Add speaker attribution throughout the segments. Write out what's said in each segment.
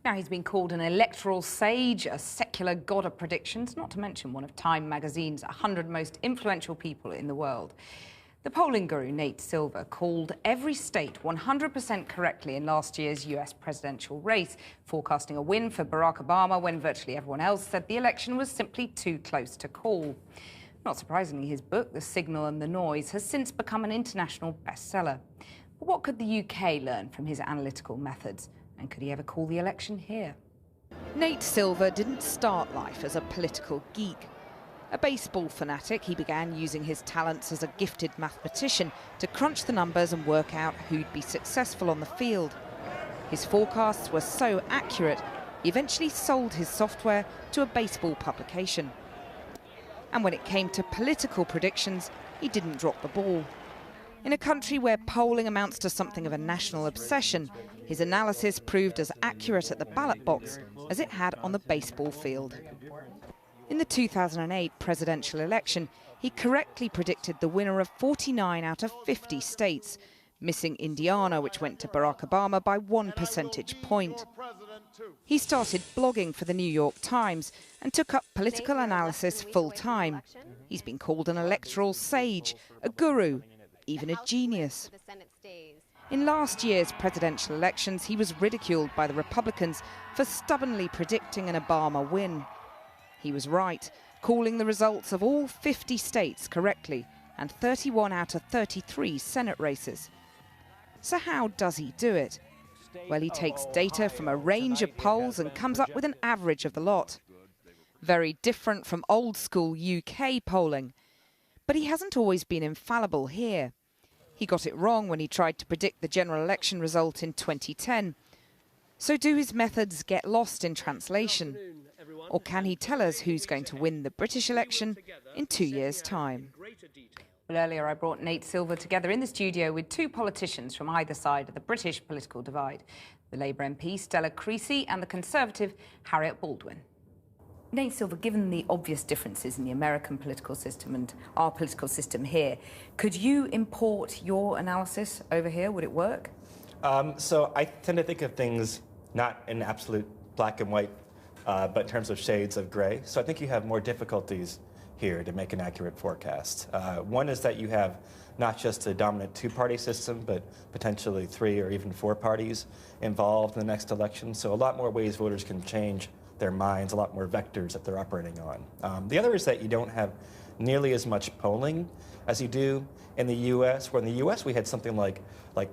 Speaker 1: Now, he's been called an electoral sage, a secular god of predictions, not to mention one of Time magazine's 100 most influential people in the world. The polling guru, Nate Silver, called every state 100% correctly in last year's US presidential race, forecasting a win for Barack Obama when virtually everyone else said the election was simply too close to call. Not surprisingly, his book, The Signal and the Noise, has since become an international bestseller. But what could the UK learn from his analytical methods? And could he ever call the election here? Nate Silver didn't start life as a political geek. A baseball fanatic, he began using his talents as a gifted mathematician to crunch the numbers and work out who'd be successful on the field. His forecasts were so accurate, he eventually sold his software to a baseball publication. And when it came to political predictions, he didn't drop the ball. In a country where polling amounts to something of a national obsession, his analysis proved as accurate at the ballot box as it had on the baseball field. In the 2008 presidential election, he correctly predicted the winner of 49 out of 50 states, missing Indiana, which went to Barack Obama by 1 percentage point. He started blogging for the New York Times and took up political analysis full-time. He's been called an electoral sage, a guru, even a genius. In last year's presidential elections, he was ridiculed by the Republicans for stubbornly predicting an Obama win. He was right, calling the results of all 50 states correctly and 31 out of 33 Senate races. So how does he do it? Well, he takes data from a range of polls and comes up with an average of the lot. Very different from old-school UK polling. But he hasn't always been infallible here. He got it wrong when he tried to predict the general election result in 2010. So do his methods get lost in translation? Or can he tell us who's going to win the British election in 2 years' time? Well, earlier I brought Nate Silver together in the studio with two politicians from either side of the British political divide, the Labour MP Stella Creasy and the Conservative Harriet Baldwin. Nate Silver, given the obvious differences in the American political system and our political system here, could you import your analysis over here? Would it work?
Speaker 2: So I tend to think of things not in absolute black and white, but in terms of shades of gray. So I think you have more difficulties here to make an accurate forecast. One is that you have not just a dominant two-party system, but potentially 3 or even 4 parties involved in the next election. So a lot more ways voters can change their minds, a lot more vectors that they're operating on. The other is that you don't have nearly as much polling as you do in the U.S., where in the U.S. we had something like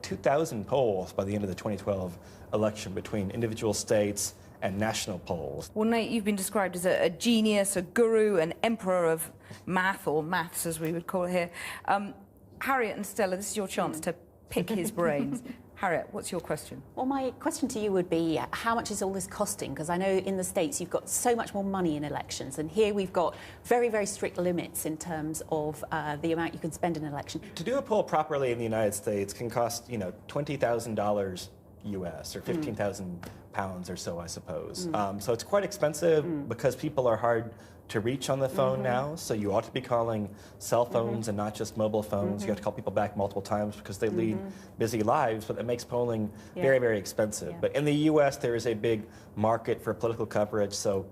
Speaker 2: 2,000 polls by the end of the 2012 election between individual states and national polls.
Speaker 1: Well, Nate, you've been described as a genius, a guru, an emperor of math, or maths as we would call it here. Harriet and Stella, this is your chance to pick his brains. Harriet, what's your question?
Speaker 3: Well, my question to you would be, how much is all this costing? Because I know in the States you've got so much more money in elections, and here we've got very, very strict limits in terms of the amount you can spend in an election.
Speaker 2: To do a poll properly in the United States can cost, $20,000 US or 15,000 pounds or so, I suppose. So it's quite expensive because people are hard to reach on the phone now, so you ought to be calling cell phones and not just mobile phones. You have to call people back multiple times because they lead busy lives, but that makes polling very, very expensive. But in the US, there is a big market for political coverage, so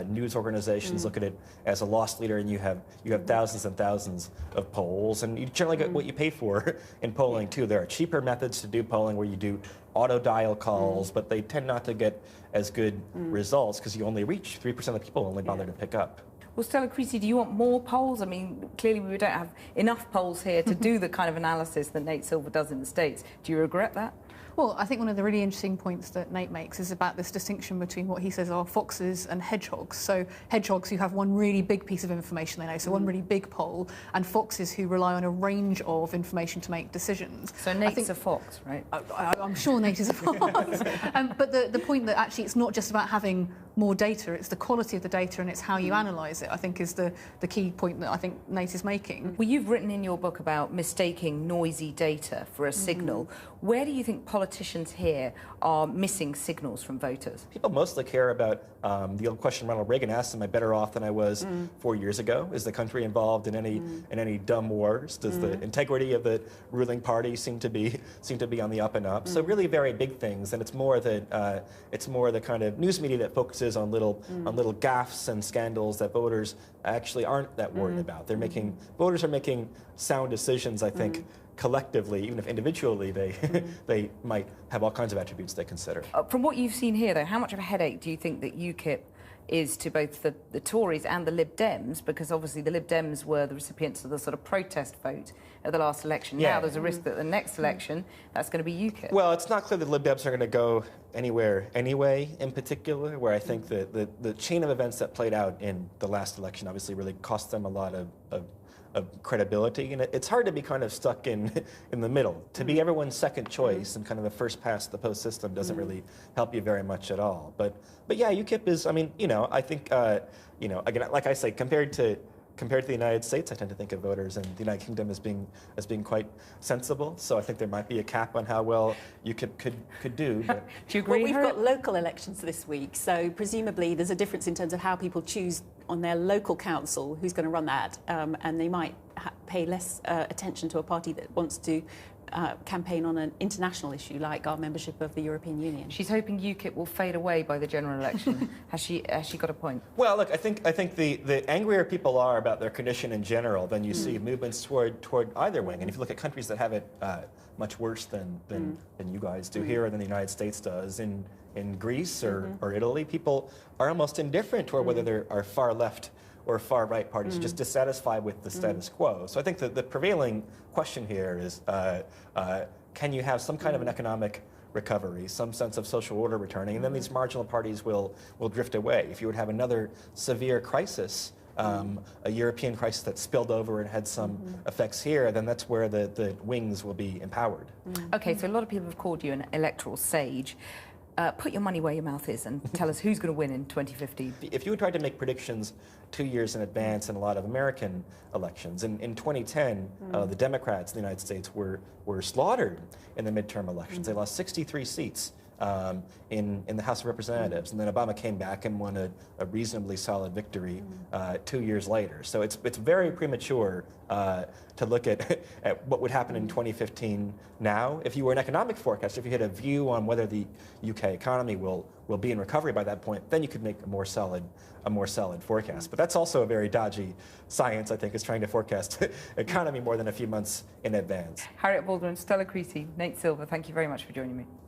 Speaker 2: news organizations look at it as a loss leader, and you have thousands and thousands of polls, and you generally get what you pay for in polling too. There are cheaper methods to do polling where you do auto dial calls, but they tend not to get as good results because you only reach 3% of the people only bother to pick up.
Speaker 1: Well, Stella Creasy, do you want more polls? I mean, clearly we don't have enough polls here to do the kind of analysis that Nate Silver does in the States. Do you regret that?
Speaker 4: Well, I think one of the really interesting points that Nate makes is about this distinction between what he says are foxes and hedgehogs. So hedgehogs who have one really big piece of information they know, so one really big poll, and foxes who rely on a range of information to make decisions.
Speaker 1: So Nate's a fox, right?
Speaker 4: I'm sure Nate is a fox. But the point that actually it's not just about having more data. It's the quality of the data and it's how you analyse it, I think, is the key point that I think Nate is making.
Speaker 1: Well, you've written in your book about mistaking noisy data for a signal. Where do you think politicians here are missing signals from voters?
Speaker 2: People mostly care about the old question Ronald Reagan asked, am I better off than I was 4 years ago? Is the country involved in any dumb wars? Does the integrity of the ruling party seem to be on the up and up? So really very big things, and it's more the kind of news media that focuses on little gaffes and scandals that voters actually aren't that worried about. Voters are making sound decisions, I think, collectively, even if individually they might have all kinds of attributes they consider.
Speaker 1: From what you've seen here, though, how much of a headache do you think that UKIP is to both the Tories and the Lib Dems? Because obviously the Lib Dems were the recipients of the sort of protest vote at the last election.
Speaker 2: Yeah.
Speaker 1: Now there's a risk that the next election, that's going to be UKIP.
Speaker 2: Well, it's not clear that Lib Dems are going to go anywhere anyway, in particular, where I think that the chain of events that played out in the last election obviously really cost them a lot of credibility, and it's hard to be kind of stuck in the middle. To be everyone's second choice and kind of the first past the post system doesn't really help you very much at all. But yeah, UKIP is. I mean, I think again, like I say, compared to the United States, I tend to think of voters in the United Kingdom as being quite sensible. So I think there might be a cap on how well UKIP could do. But.
Speaker 1: Do you agree?
Speaker 3: Well, we've got local elections this week, so presumably there's a difference in terms of how people choose on their local council who's going to run that, and they might pay less attention to a party that wants to campaign on an international issue like our membership of the European Union.
Speaker 1: She's hoping UKIP will fade away by the general election. Has she got a point?
Speaker 2: Well, look, I think the angrier people are about their condition in general, then you see movements toward either wing. And if you look at countries that have it much worse than you guys do here, than the United States does, in Greece or Italy, people are almost indifferent toward whether there are far left or far right parties, just dissatisfied with the status quo. So I think that the prevailing question here is, can you have some kind of an economic recovery, some sense of social order returning, and then these marginal parties will drift away. If you would have another severe crisis, a European crisis that spilled over and had some effects here, then that's where the wings will be empowered.
Speaker 1: Okay, so a lot of people have called you an electoral sage. Put your money where your mouth is and tell us who's going to win in 2015.
Speaker 2: If you had tried to make predictions 2 years in advance in a lot of American elections, in 2010, the Democrats in the United States were slaughtered in the midterm elections. They lost 63 seats in the House of Representatives, and then Obama came back and won a reasonably solid victory 2 years later. So it's very premature to look at what would happen in 2015 now. If you were an economic forecaster, if you had a view on whether the UK economy will be in recovery by that point, then you could make a more solid forecast. But that's also a very dodgy science, I think, is trying to forecast economy more than a few months in advance.
Speaker 1: Harriet Baldwin, Stella Creasy, Nate Silver, thank you very much for joining me.